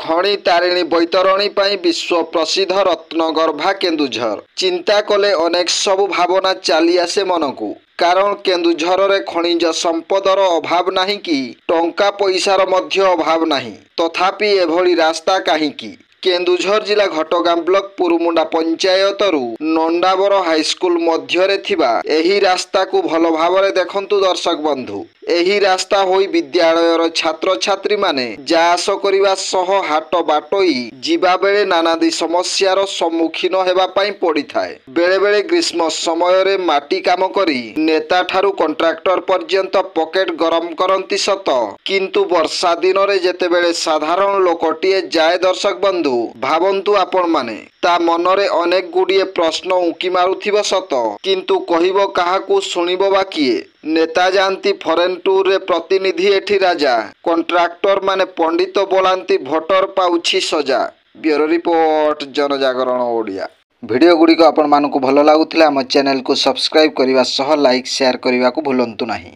खणी तारिणी बैतरणी पाई विश्व प्रसिद्ध रत्नगर्भा केन्दुझर चिंता कले अनेक सबु भावना चली आसे मन को कारण केन्दुझर रे खनिज संपदर अभाव नहीं कि टंका पैसार मध्य अभाव नहीं तथापि एभली रास्ता काहींकी केन्दुझर जिला घटगां ब्लॉक पुरुमुंडा पंचायत रु नंडाबर हाईस्कूल मध्य थिबा एही रास्ता को भल भावरे देखंतु दर्शक बंधु एही रास्ता होई विद्यालयर छात्र छात्री माने जास करिवा सह हाट बाटोई जीवा बेले नानादी समस्यार सम्मुखीन हेबा पाई पड़ी थाए। बेले बेले ग्रीष्म समय रे माटी काम करी नेता ठारू कॉन्ट्रैक्टर पर्यंत पॉकेट गरम करंती सत किंतु वर्षा दिन रे जेतेबेले साधारण लोकटिए जाए दर्शक बंधु भावंतु आपण माने ता मनरे अनेक गुड़िए प्रश्न उंकी मारुथिबो सत किंतु कहिबो काहाकू सुनिबो बा किए नेता जानती फॉरेन टूर रे प्रतिनिधि एठी राजा कॉन्ट्रैक्टर माने पंडित बोलांती भोटर पाउछि सजा। ब्यूरो रिपोर्ट जनजागरण ओडिया। वीडियो गुड़िक आपण मानकु भल लागुथिला हम चैनल को सब्सक्राइब करिवा सह लाइक शेयर करिवा को भूलंतु नाही।